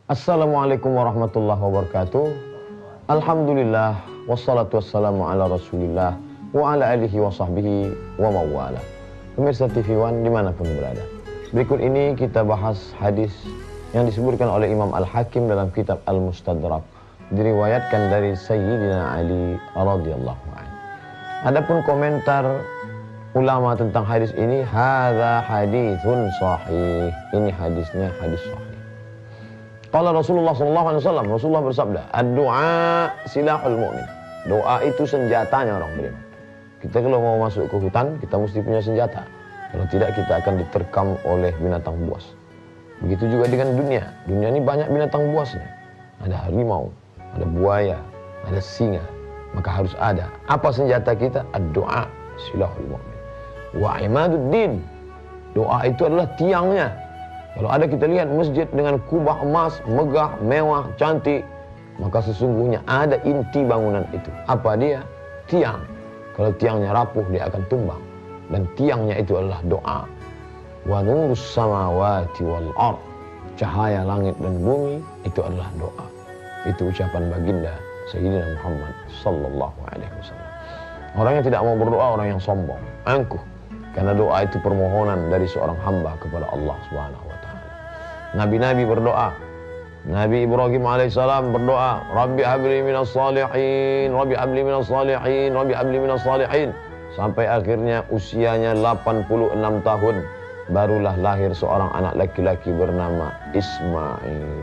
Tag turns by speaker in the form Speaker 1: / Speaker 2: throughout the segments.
Speaker 1: Assalamualaikum warahmatullahi wabarakatuh. Alhamdulillah wassalatu wassalamu ala Rasulillah wa ala alihi wa sahbihi wa mawala. Pemirsa TV One dimanapun berada, berikut ini kita bahas hadis yang disebutkan oleh Imam Al-Hakim dalam kitab Al-Mustadrak, diriwayatkan dari Sayyidina Ali radhiyallahu anhu. Adapun komentar ulama tentang hadis ini, hadza haditsun sahih. Ini hadisnya hadis sahih. Qala Rasulullah sallallahu alaihi wasallam, Rasulullah bersabda, ad-du'a silahul mu'min. Doa itu senjatanya orang beriman. Kita kalau mau masuk ke hutan, kita mesti punya senjata. Kalau tidak, kita akan diterkam oleh binatang buas. Begitu juga dengan dunia. Dunia ini banyak binatang buasnya. Ada harimau, ada buaya, ada singa. Maka harus ada. Apa senjata kita? Ad-du'a silahul mu'min. Wa imaduddin. Doa itu adalah tiangnya. Kalau ada kita lihat masjid dengan kubah emas, megah, mewah, cantik, maka sesungguhnya ada inti bangunan itu. Apa dia? Tiang. Kalau tiangnya rapuh, dia akan tumbang. Dan tiangnya itu adalah doa. Wa nurus samawati wal ard. Cahaya langit dan bumi itu adalah doa. Itu ucapan baginda Sayyidina Muhammad sallallahu alaihi wasallam. Orang yang tidak mau berdoa, orang yang sombong, angkuh. Karena doa itu permohonan dari seorang hamba kepada Allah Subhanahu wa taala. Nabi-nabi berdoa. Nabi Ibrahim alaihissalam berdoa, Rabbi habli minas salihin, Rabbi habli minas salihin, Rabbi habli minas salihin. Sampai akhirnya usianya 86 tahun, barulah lahir seorang anak laki-laki bernama Ismail.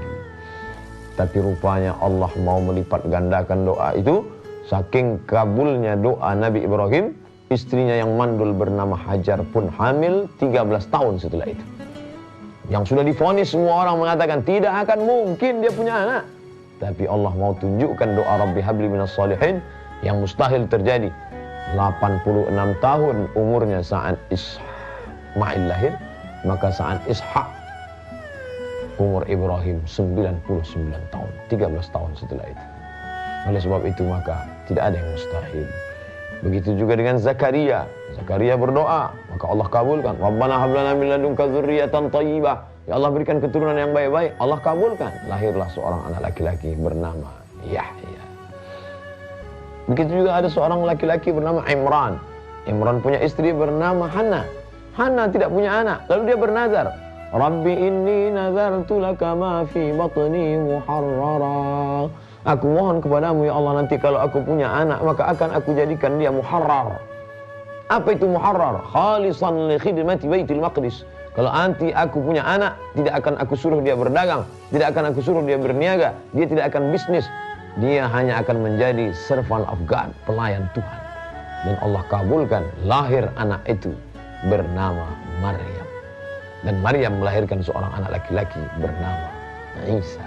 Speaker 1: Tapi rupanya Allah mau melipat gandakan doa itu. Saking kabulnya doa Nabi Ibrahim, istrinya yang mandul bernama Hajar pun hamil 13 tahun setelah itu. Yang sudah divonis, semua orang mengatakan tidak akan mungkin dia punya anak. Tapi Allah mau tunjukkan doa Rabbi habli minas salihin yang mustahil terjadi. 86 tahun umurnya saat Ismail lahir, maka saat Ishak umur Ibrahim 99 tahun, 13 tahun setelah itu. Oleh sebab itu maka tidak ada yang mustahil. Begitu juga dengan Zakaria. Zakaria berdoa, maka Allah kabulkan. Rabbana hab lana min ladunka dzurriyyatan thayyibah. Ya Allah, berikan keturunan yang baik-baik. Allah kabulkan. Lahirlah seorang anak laki-laki bernama Yahya. Begitu juga ada seorang laki-laki bernama Imran. Imran punya istri bernama Hannah. Hannah tidak punya anak. Lalu dia bernazar, Rabbi inni nazartu laka ma fi batni muharrara. Aku mohon kepadamu ya Allah, nanti kalau aku punya anak, maka akan aku jadikan dia muharrar. Apa itu muharrar? Khalisan li khidmati Baitul Maqdis. Kalau nanti aku punya anak, tidak akan aku suruh dia berdagang, tidak akan aku suruh dia berniaga, dia tidak akan bisnis. Dia hanya akan menjadi servant of God, pelayan Tuhan. Dan Allah kabulkan, lahir anak itu bernama Maryam. Dan Maryam melahirkan seorang anak laki-laki bernama Isa.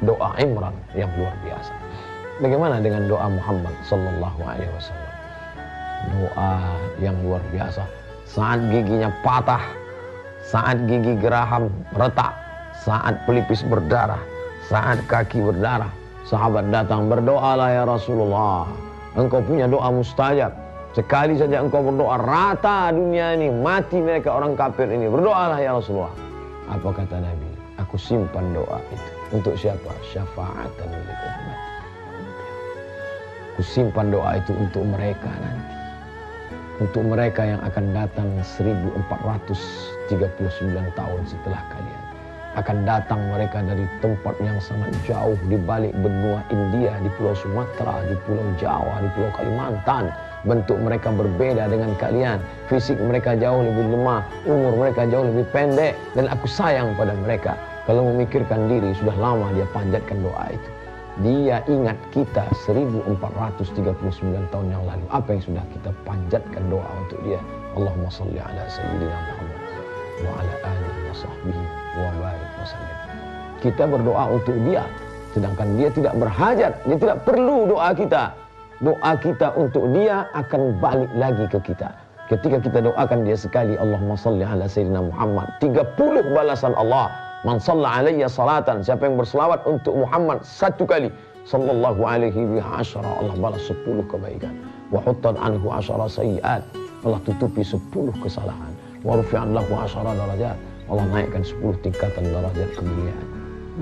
Speaker 1: Doa Imran yang luar biasa. Bagaimana dengan doa Muhammad sallallahu alaihi wasallam? Doa yang luar biasa. Saat giginya patah, saat gigi geraham retak, saat pelipis berdarah, saat kaki berdarah, sahabat datang, berdoalah ya Rasulullah. Engkau punya doa mustajab. Sekali saja engkau berdoa, rata dunia ini, mati mereka orang kafir ini. Berdoalah ya Rasulullah. Apa kata Nabi? Aku simpan doa itu. Untuk siapa? Syafa'atan li ummati. Aku simpan doa itu untuk mereka nanti. Untuk mereka yang akan datang 1439 tahun setelah kalian. Akan datang mereka dari tempat yang sangat jauh, di balik benua India, di Pulau Sumatera, di Pulau Jawa, di Pulau Kalimantan. Bentuk mereka berbeda dengan kalian. Fisik mereka jauh lebih lemah, umur mereka jauh lebih pendek. Dan aku sayang pada mereka. Kalau memikirkan diri, sudah lama dia panjatkan doa itu. Dia ingat kita 1439 tahun yang lalu. Apa yang sudah kita panjatkan doa untuk dia. Allahumma salli ala Sayyidina Muhammad wa ala alihi wa sahbihi wa barik wa sallim. Kita berdoa untuk dia. Sedangkan dia tidak berhajat. Dia tidak perlu doa kita. Doa kita untuk dia akan balik lagi ke kita. Ketika kita doakan dia sekali, Allahumma salli ala Sayyidina Muhammad, 30 balasan Allah. Man shalla alayya salatan, siapa yang berselawat untuk Muhammad satu kali, sallallahu alaihi wa asyara, Allah balas 10 kebaikan. Wa huttat anhu asyara sayyiat, Allah tutupi 10 kesalahan. Wa rufi'an lahu asyara darajat, Allah naikkan 10 tingkatan derajat kemuliaan.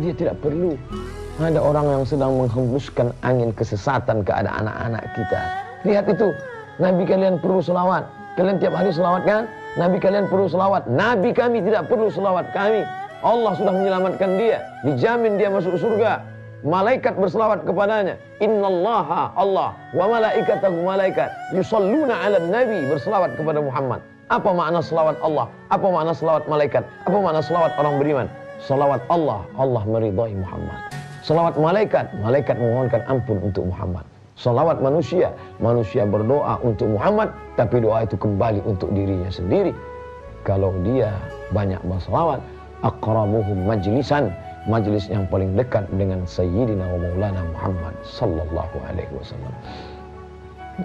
Speaker 1: Dia tidak perlu. Ada orang yang sedang menghembuskan angin kesesatan ke anak-anak kita. Lihat itu, Nabi kalian perlu selawat. Kalian tiap hari selawat kan? Nabi kalian perlu selawat. Nabi kami tidak perlu selawat kami. Allah sudah menyelamatkan dia. Dijamin dia masuk surga. Malaikat berselawat kepadanya. Innallaha Allah wa malaikatahu malaikat yusalluna 'alan nabi, berselawat kepada Muhammad. Apa makna selawat Allah? Apa makna selawat malaikat? Apa makna selawat orang beriman? Selawat Allah, Allah meridai Muhammad. Selawat malaikat, malaikat memohonkan ampun untuk Muhammad. Selawat manusia, manusia berdoa untuk Muhammad, tapi doa itu kembali untuk dirinya sendiri. Kalau dia banyak berselawat, aqrabuhum majlisan, majlis yang paling dekat dengan Sayyidina wa Maulana Muhammad sallallahu alaihi wasallam.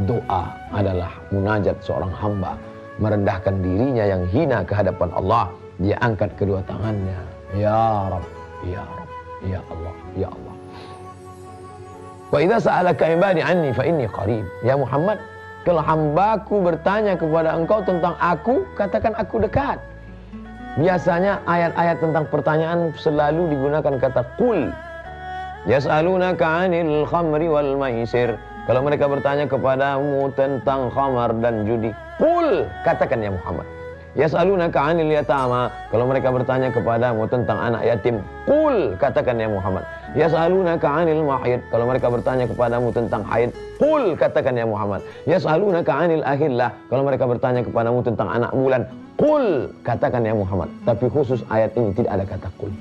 Speaker 1: Doa adalah munajat seorang hamba, merendahkan dirinya yang hina ke hadapan Allah. Dia angkat kedua tangannya, ya Rabb, ya Rabb, ya Allah, ya Allah. Wa idza sa'alaka ibadi anni fa inni qarib. Ya Muhammad, kalau hambaku bertanya kepada engkau tentang aku, katakan aku dekat. Biasanya ayat-ayat tentang pertanyaan selalu digunakan kata qul. Yas'alunaka 'anil khamri wal maisir. Kalau mereka bertanya kepadamu tentang khamar dan judi, qul, katakan ya Muhammad. Yas'alunaka 'anil yatama. Kalau mereka bertanya kepadamu tentang anak yatim, qul, katakan ya Muhammad. Yas'alunaka 'anil mahid. Kalau mereka bertanya kepadamu tentang haid, qul, katakan ya Muhammad. Yas'alunaka 'anil ahillah. Kalau mereka bertanya kepadamu tentang anak bulan, qul, katakan ya Muhammad. Tapi khusus ayat ini tidak ada kata qul.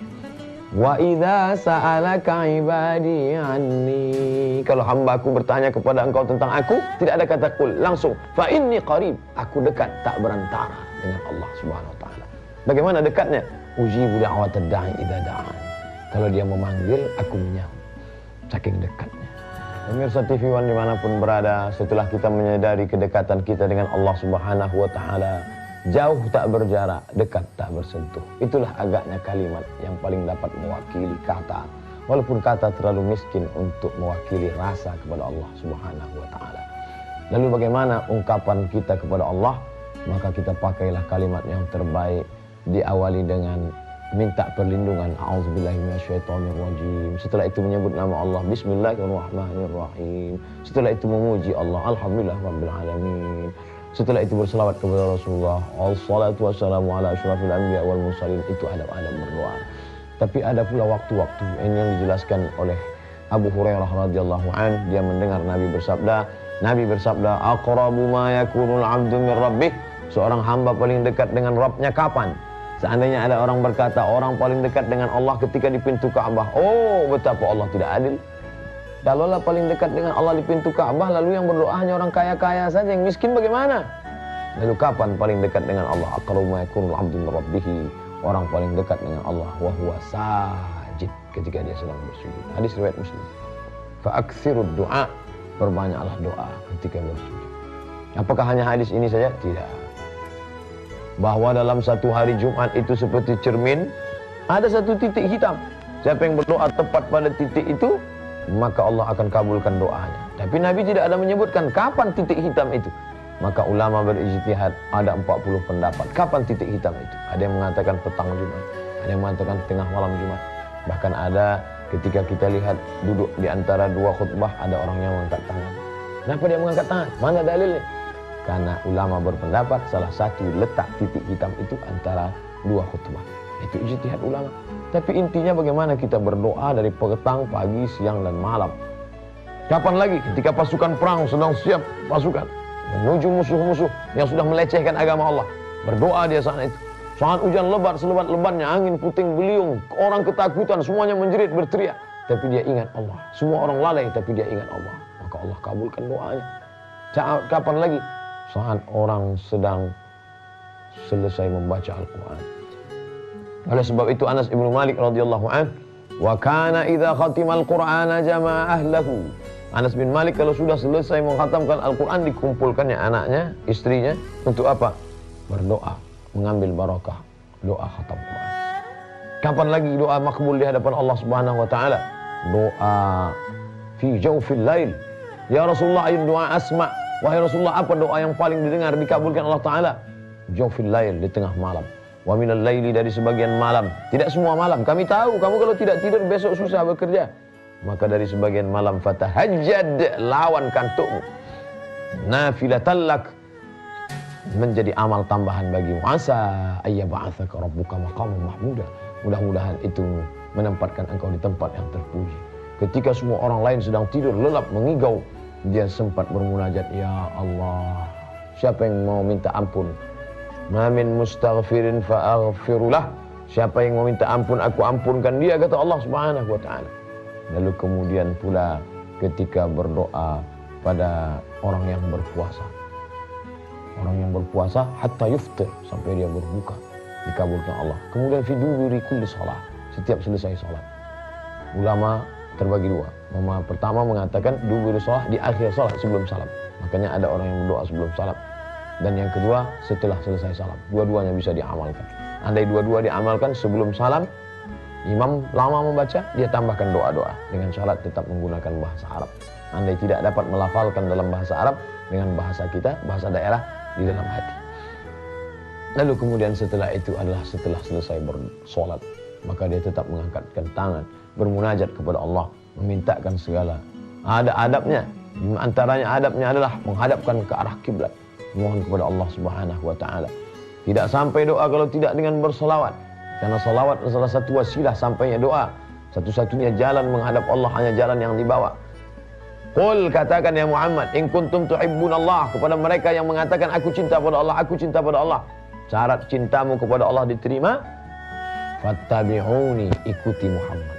Speaker 1: Wa idza sa'alaka ibadi anni. Kalau hambaku bertanya kepada engkau tentang aku, tidak ada kata qul, langsung fa inni qarib, aku dekat, tak berantara dengan Allah Subhanahu wa taala. Bagaimana dekatnya? Ujibu da'watad da'i idza da'an. Kalau dia memanggil, aku menyahut. Saking dekatnya. Pemirsa TV One dimanapun berada, setelah kita menyadari kedekatan kita dengan Allah Subhanahu wa taala, jauh tak berjarak, dekat tak bersentuh. Itulah agaknya kalimat yang paling dapat mewakili kata. Walaupun kata terlalu miskin untuk mewakili rasa kepada Allah Subhanahu wa taala. Lalu bagaimana ungkapan kita kepada Allah? Maka kita pakailah kalimat yang terbaik, diawali dengan minta perlindungan, a'udzubillahi minasyaitonirrajim. Setelah itu menyebut nama Allah, bismillahirrahmanirrahim. Setelah itu memuji Allah, alhamdulillah rabbil alamin. Setelah itu berselawat kepada Rasulullah, assalatu wassalamu ala asyrafil anbiya wal mursalin. Itu adab-adab berdoa. Tapi ada pula waktu-waktu ini yang dijelaskan oleh Abu Hurairah radhiyallahu an. Dia mendengar Nabi bersabda, aqrabu ma yakunul 'abdu min rabbih. Seorang hamba paling dekat dengan Rabbnya kapan? Seandainya ada orang berkata orang paling dekat dengan Allah ketika di pintu Ka'bah. Oh, betapa Allah tidak adil. Kalaulah paling dekat dengan Allah di pintu Ka'bah, lalu yang berdoa hanya orang kaya-kaya saja, yang miskin bagaimana? Lalu kapan paling dekat dengan Allah? Aqrabu ma yakunul 'abdu min rabbih. Orang paling dekat dengan Allah wa huwa sajid, ketika dia sedang bersujud. Hadis riwayat Muslim. Fa aktsirud du'a, perbanyaklah doa ketika bersujud. Apakah hanya hadis ini saja? Tidak. Bahwa dalam satu hari Jumat itu seperti cermin, ada satu titik hitam. Siapa yang berdoa tepat pada titik itu, maka Allah akan kabulkan doanya. Tapi Nabi tidak ada menyebutkan kapan titik hitam itu. Maka ulama berijtihad, ada 40 pendapat kapan titik hitam itu. Ada yang mengatakan petang Jumat, ada yang mengatakan tengah malam Jumat. Bahkan ada ketika kita lihat duduk di antara dua khutbah, ada orang yang mengangkat tangan. Kenapa dia mengangkat tangan? Mana dalilnya? Karena ulama berpendapat salah satu letak titik hitam itu antara dua khutbah. Itu ijtihad ulama. Tapi intinya bagaimana kita berdoa dari petang, pagi, siang, dan malam. Kapan lagi? Ketika pasukan perang sedang siap pasukan menuju musuh-musuh yang sudah melecehkan agama Allah. Berdoa dia saat itu. Saat hujan lebat selebat-lebatnya, angin puting beliung, orang ketakutan, semuanya menjerit berteriak. Tapi dia ingat Allah. Semua orang lalai tapi dia ingat Allah. Maka Allah kabulkan doanya. Kapan lagi? Saat orang sedang selesai membaca Al-Quran. Oleh sebab itu Anas ibnu Malik radhiyallahu an, wa kana idza khatimal Qur'ana jama'a ahlahu. Anas bin Malik kalau sudah selesai mengkhatamkan Al-Quran, dikumpulkannya anaknya, istrinya, untuk apa? Berdoa, mengambil barakah, doa khatam Quran. Kapan lagi doa makbul di hadapan Allah Subhanahu wa taala? Doa fi jawfil lail. Ya Rasulullah, ayo doa asma. Wahai Rasulullah, apa doa yang paling didengar dikabulkan Allah taala? Jawfil lail, di tengah malam. wa minal laili, dari sebagian malam. Tidak semua malam. Kami tahu kamu kalau tidak tidur besok susah bekerja. Maka dari sebagian malam fatahajjad, lawan kantukmu. Nafilatan lak, menjadi amal tambahan bagimu. Asa ayyab'atsaka rabbuka maqaman mahmuda. Mudah-mudahan itu menempatkan engkau di tempat yang terpuji. Ketika semua orang lain sedang tidur lelap mengigau, dia sempat bermunajat, ya Allah, siapa yang mau minta ampun? Ma min mustaghfirin fa'aghfirulah. Siapa yang mau minta ampun, aku ampunkan dia, kata Allah Subhanahu wa taala. Lalu kemudian pula ketika berdoa pada orang yang berpuasa. Orang yang berpuasa hatta yuftir, sampai dia berbuka, dikabulkan Allah. Kemudian fi duburi kulli shalah, setiap selesai salat. Ulama terbagi dua. Pertama mengatakan duburi shalah, di akhir salat sebelum salam. Makanya ada orang yang berdoa sebelum salam. Dan yang kedua setelah selesai salam. Dua-duanya bisa diamalkan. Andai dua-dua diamalkan sebelum salam, imam lama membaca, dia tambahkan doa-doa dengan syarat tetap menggunakan bahasa Arab. Andai tidak dapat melafalkan dalam bahasa Arab, dengan bahasa kita, bahasa daerah, di dalam hati. Lalu kemudian setelah itu adalah setelah selesai bersolat, maka dia tetap mengangkatkan tangan, bermunajat kepada Allah, memintakan segala. Ada adabnya. Di antaranya adabnya adalah menghadapkan ke arah kiblat, mohon kepada Allah Subhanahu wa taala. Tidak sampai doa kalau tidak dengan bersolawat. Karena salawat adalah salah satu wasilah sampainya doa. Satu-satunya jalan menghadap Allah hanya jalan yang dibawa. Qul, katakan ya Muhammad, in kuntum tuhibbunallah, kepada mereka yang mengatakan aku cinta pada Allah, aku cinta pada Allah. Syarat cintamu kepada Allah diterima, fattabi'uni, ikuti Muhammad.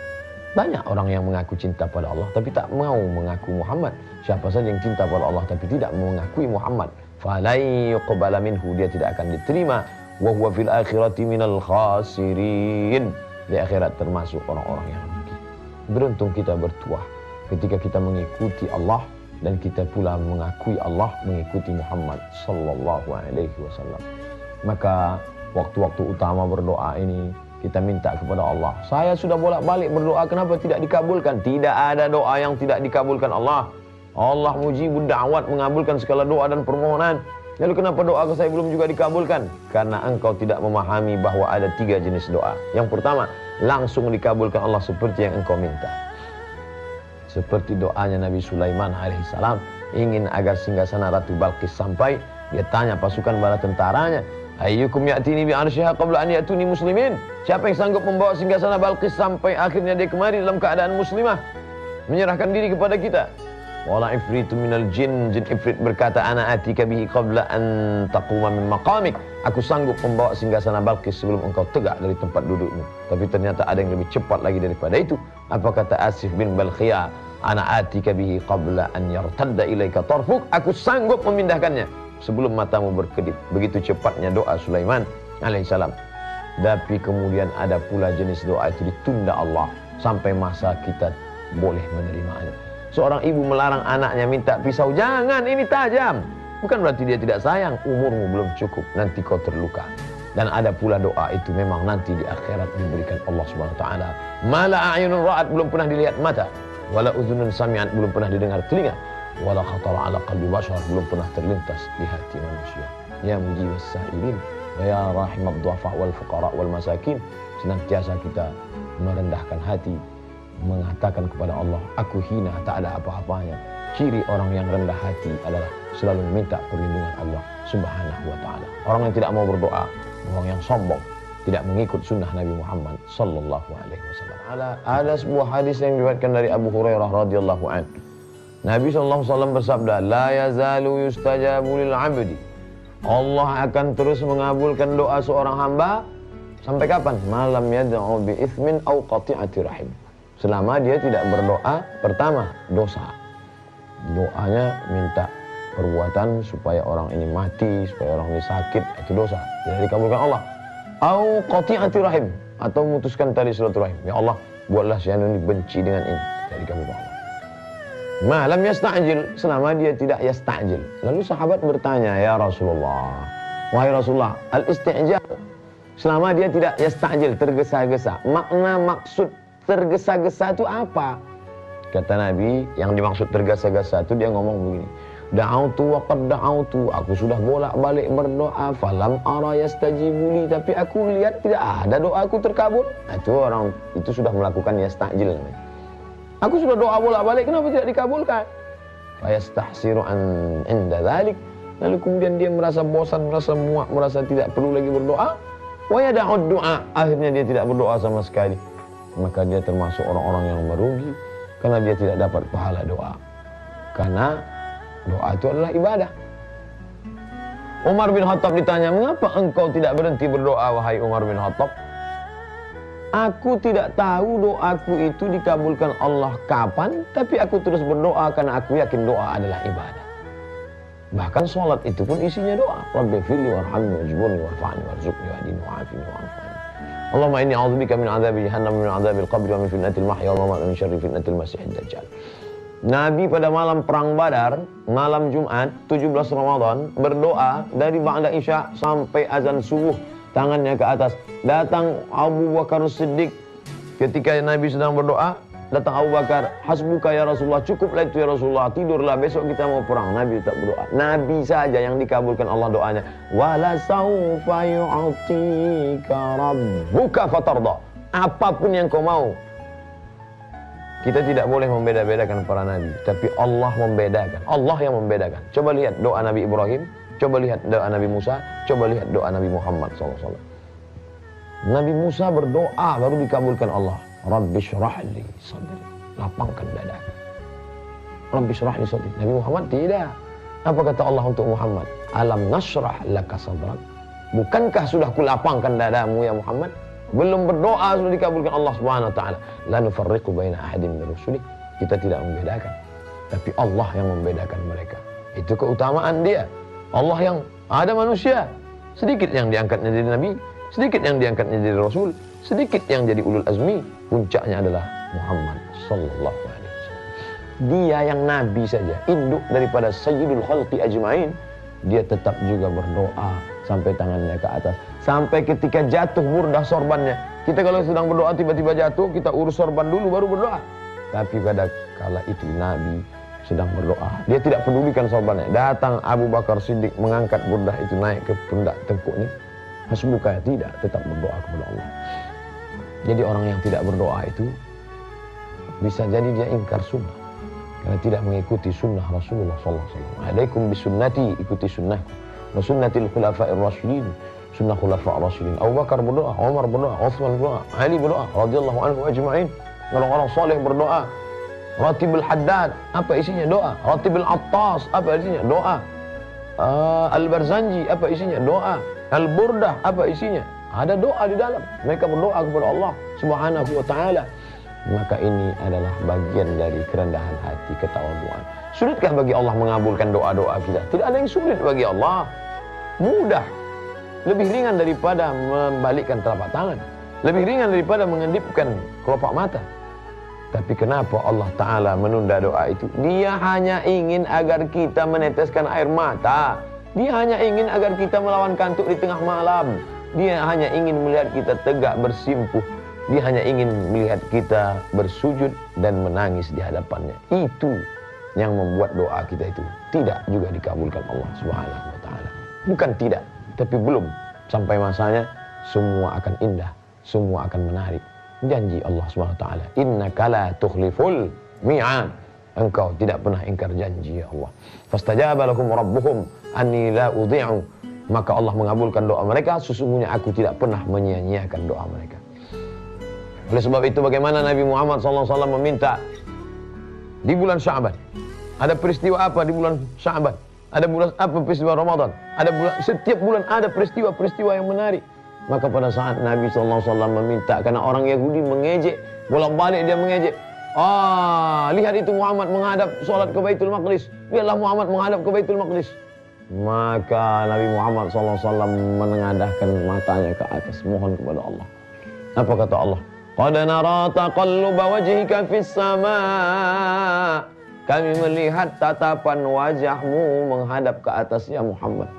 Speaker 1: Banyak orang yang mengaku cinta pada Allah tapi tak mau mengaku Muhammad. Siapa saja yang cinta pada Allah tapi tidak mengakui Muhammad, falai yuqbala minhu, dia tidak akan diterima. Wa huwa fil akhirati minal khasirin, di akhirat termasuk orang-orang yang rugi. Beruntung kita bertuah ketika kita mengikuti Allah dan kita pula mengakui Allah, mengikuti Muhammad sallallahu alaihi wasallam. Maka waktu-waktu utama berdoa ini kita minta kepada Allah. Saya sudah bolak-balik berdoa, kenapa tidak dikabulkan? Tidak ada doa yang tidak dikabulkan Allah. Allah mujibud da'wat, mengabulkan segala doa dan permohonan. Lalu kenapa doa saya belum juga dikabulkan? Karena engkau tidak memahami bahwa ada 3 jenis doa. Yang pertama, langsung dikabulkan Allah seperti yang engkau minta. Seperti doanya Nabi Sulaiman alaihissalam, ingin agar singgasana Ratu Balqis sampai, dia tanya pasukan bala tentaranya, ayyukum ya'tini bi arsyiha qabla an ya'tuni muslimin. Siapa yang sanggup membawa singgasana Balqis sampai akhirnya dia kemari dalam keadaan muslimah, menyerahkan diri kepada kita. Wala ifritu minal jin, jin ifrit berkata, ana atika bihi qabla an taquma min maqamik. Aku sanggup membawa singgasana Balqis sebelum engkau tegak dari tempat dudukmu. Tapi ternyata ada yang lebih cepat lagi daripada itu. Apa kata Asif bin Balkhiyah? Ana atika bihi qabla an yartadda ilaika tarfuk. Aku sanggup memindahkannya sebelum matamu berkedip. Begitu cepatnya doa Sulaiman alaihissalam. Tapi kemudian ada pula jenis doa itu ditunda Allah sampai masa kita boleh menerimanya. Seorang ibu melarang anaknya minta pisau, jangan, ini tajam. Bukan berarti dia tidak sayang, umurmu belum cukup, nanti kau terluka. Dan ada pula doa itu memang nanti di akhirat diberikan Allah Subhanahu wa taala. Mala a'yunun ra'at, belum pernah dilihat mata, wala udhunun sami'at, belum pernah didengar telinga, wala khatara ala qalbi bashar, belum pernah terlintas di hati manusia. Ya mujibas sa'ilin wa ya rahimad du'afa wal fuqara wal masakin. Senantiasa kita merendahkan hati, mengatakan kepada Allah, aku hina, tak ada apa-apanya. Ciri orang yang rendah hati adalah selalu meminta perlindungan Allah Subhanahu wa taala. Orang yang tidak mau berdoa, orang yang sombong, tidak mengikut sunnah Nabi Muhammad sallallahu alaihi wasallam. Ada sebuah hadis yang diriwayatkan dari Abu Hurairah radhiyallahu anhu. Nabi sallallahu alaihi wasallam bersabda, la yazalu yustajabu lil 'abdi. Allah akan terus mengabulkan doa seorang hamba sampai kapan? Malam yad'u bi itsmin aw qati'ati rahim. Selama dia tidak berdoa, pertama, dosa. Doanya minta perbuatan supaya orang ini mati, supaya orang ini sakit, itu dosa. Tidak dikabulkan Allah. Au qati'ati rahim, atau memutuskan tali silaturahim. Ya Allah, buatlah si anu ini benci dengan ini. Tidak dikabulkan Allah. Ma lam yasta'jil, selama dia tidak yasta'jil. Lalu sahabat bertanya, ya Rasulullah, wahai Rasulullah, al-isti'jal, selama dia tidak yasta'jil, tergesa-gesa. Makna maksud tergesa-gesa itu apa? Kata Nabi, yang dimaksud tergesa-gesa itu dia ngomong begini, Da'autu wa qad da'autu, aku sudah bolak-balik berdoa, falam ara yastajibu li, tapi aku lihat tidak ada doaku terkabul. Nah, itu orang itu sudah melakukan yastajil namanya. Aku sudah doa bolak-balik, kenapa tidak dikabulkan? Fa yastahsiru an inda dzalik, lalu kemudian dia merasa bosan, merasa muak, merasa tidak perlu lagi berdoa. Wa yada'ud du'a, akhirnya dia tidak berdoa sama sekali. Maka dia termasuk orang-orang yang merugi karena dia tidak dapat pahala doa. Karena doa itu adalah ibadah. Umar bin Khattab ditanya, mengapa engkau tidak berhenti berdoa, wahai Umar bin Khattab? Aku tidak tahu doaku itu dikabulkan Allah kapan, tapi aku terus berdoa karena aku yakin doa adalah ibadah. Bahkan sholat itu pun isinya doa. Rabbi firli warhamni wajburni warfa'ni warzuqni wahdini wa'afini wa'afani. Allahumma inni a'udzubika min adzabi jahannam, min adzabil qabri, wa min fitnatil mahya wal mamat, wa min syarri fitnatil masiihid dajjal. Nabi pada malam perang Badar, malam Jumat 17 Ramadan, berdoa dari ba'da Isya sampai azan subuh, tangannya ke atas. Datang Abu Bakar Siddiq, ketika Nabi sedang berdoa, datang Abu Bakar, hasbuka ya Rasulullah, cukuplah itu ya Rasulullah, tidurlah, besok kita mau perang. Nabi tak berdoa. Nabi saja yang dikabulkan Allah doanya. Wala saufa yu'tika rabbuka fatarda. Apapun yang kau mau. Kita tidak boleh membeda-bedakan para nabi, tapi Allah membedakan. Allah yang membedakan. Coba lihat doa Nabi Ibrahim, coba lihat doa Nabi Musa, coba lihat doa Nabi Muhammad SAW. Nabi Musa berdoa baru dikabulkan Allah. Rabbi syrah li sadri, lapangkan dadaku. Rabbi syrah li sadri. Nabi Muhammad tidak. Apa kata Allah untuk Muhammad? Alam nasrah laka sadrak. Bukankah sudah kulapangkan dadamu ya Muhammad? Belum berdoa sudah dikabulkan Allah Subhanahu wa taala. La nufarriqu baina ahadin min rusuli. Kita tidak membedakan, tapi Allah yang membedakan mereka. Itu keutamaan dia. Allah yang ada manusia, sedikit yang diangkatnya jadi nabi, sedikit yang diangkatnya jadi rasul, sedikit yang jadi ulul azmi, puncaknya adalah Muhammad sallallahu alaihi wasallam. Dia yang nabi saja, induk daripada sayyidul khalqi ajmain, dia tetap juga berdoa sampai tangannya ke atas. Sampai ketika jatuh burdah sorbannya. Kita kalau sedang berdoa tiba-tiba jatuh, kita urus sorban dulu baru berdoa. Tapi pada kala itu Nabi sedang berdoa, dia tidak pedulikan sorbannya. Datang Abu Bakar Siddiq mengangkat burdah itu naik ke pundak tengkuknya. Hasbuka, tidak, tetap berdoa kepada Allah. Jadi orang yang tidak berdoa itu bisa jadi dia ingkar sunnah karena tidak mengikuti sunnah Rasulullah SAW. Alaikum bisunnati, ikuti sunnahku. Wa sunnatil khulafa'ir rasyidin, sunnah khulafa'ir rasyidin. Abu Bakar berdoa, Umar berdoa, Utsman berdoa, Ali berdoa, radhiyallahu anhu ajma'in. Orang-orang saleh berdoa. Ratibul Haddad, apa isinya? Doa. Ratibul Attas, apa isinya? Doa. Al-Barzanji, apa isinya? Doa. Al-Burdah, apa isinya? Ada doa di dalam. Mereka berdoa kepada Allah Subhanahu wa taala. Maka ini adalah bagian dari kerendahan hati, ketawaduan. Sulitkah bagi Allah mengabulkan doa-doa kita? Tidak ada yang sulit bagi Allah. Mudah. Lebih ringan daripada membalikkan telapak tangan. Lebih ringan daripada mengedipkan kelopak mata. Tapi kenapa Allah Ta'ala menunda doa itu? Dia hanya ingin agar kita meneteskan air mata. Dia hanya ingin agar kita melawan kantuk di tengah malam. Dia hanya ingin melihat kita tegak bersimpuh. Dia hanya ingin melihat kita bersujud dan menangis di hadapannya. Itu yang membuat doa kita itu tidak juga dikabulkan Allah Subhanahu wa taala. Bukan tidak, tapi belum sampai masanya semua akan indah, semua akan menarik. Janji Allah Subhanahu wa taala, innaka la tukhliful mi'ad. Engkau tidak pernah ingkar janji ya Allah. Fastajaba lakum rabbuhum anni la udhi'u. Maka Allah mengabulkan doa mereka, sesungguhnya aku tidak pernah menyia-nyiakan doa mereka. Oleh sebab itu bagaimana Nabi Muhammad SAW meminta di bulan Sya'ban. Ada peristiwa apa di bulan Sya'ban? Ada bulan apa peristiwa Ramadan? Ada bulan, setiap bulan ada peristiwa-peristiwa yang menarik. Maka pada saat Nabi SAW meminta, karena orang Yahudi mengejek, bolak-balik dia mengejek. Lihat itu Muhammad menghadap sholat ke Baitul Maqdis. Lihatlah Muhammad menghadap ke Baitul Maqdis. Maka Nabi Muhammad SAW menengadahkan matanya ke atas, mohon kepada Allah. Apa kata Allah? Qad nara taqalluba wajhika fis sama'. Kami melihat tatapan wajahmu menghadap ke atas ya Muhammad.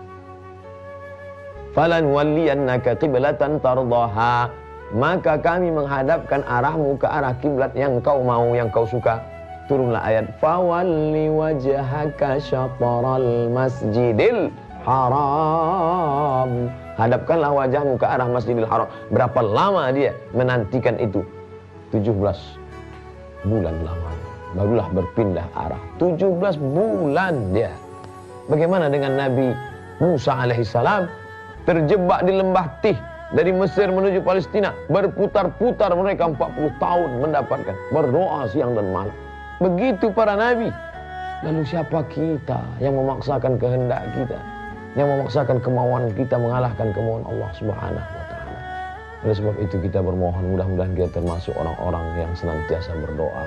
Speaker 1: Falan walliyannaka qiblatan tardaha. Maka kami menghadapkan arahmu ke arah kiblat yang kau mau, yang kau suka. turunlah ayat fawalli wajhaka syatral masjidil haram. Hadapkanlah wajahmu ke arah Masjidil Haram. Berapa lama dia menantikan itu? 17 bulan lamanya. Barulah berpindah arah. 17 bulan dia. Bagaimana dengan Nabi Musa alaihissalam? Terjebak di lembah Tih. Dari Mesir menuju Palestina. Berputar-putar mereka 40 tahun mendapatkan. Berdoa siang dan malam. Begitu para Nabi. Lalu siapa kita yang memaksakan kehendak kita? Yang memaksakan kemauan kita mengalahkan kemauan Allah Subhanahu wa taala. Oleh sebab itu kita bermohon mudah-mudahan kita termasuk orang-orang yang senantiasa berdoa.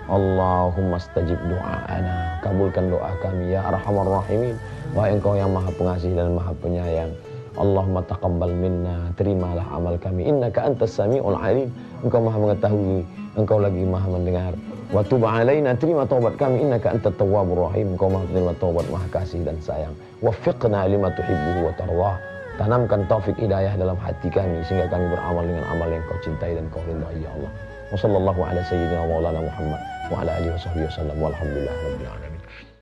Speaker 1: Allahumma stajib doa'ana, kabulkan doa kami ya arhamar rahimin. Wahai Engkau yang Maha Pengasih dan Maha Penyayang. Allahumma taqabbal minna, terimalah amal kami. Innaka antas samiul alim. Engkau Maha mengetahui, Engkau lagi Maha mendengar. Wa tub alaina, terima taubat kami. Innaka antat tawwabur rahim. Engkau Maha penerima taubat, Maha kasih dan sayang. Waffiqna lima tuhibbuhu wa tardah. Tanamkan taufik hidayah dalam hati kami sehingga kami beramal dengan amal yang Kau cintai dan Kau ridhai ya Allah. Wa sallallahu ala sayyidina wa maulana Muhammad wa ala alihi wa sahbihi wasallam. Walhamdulillah rabbil alamin.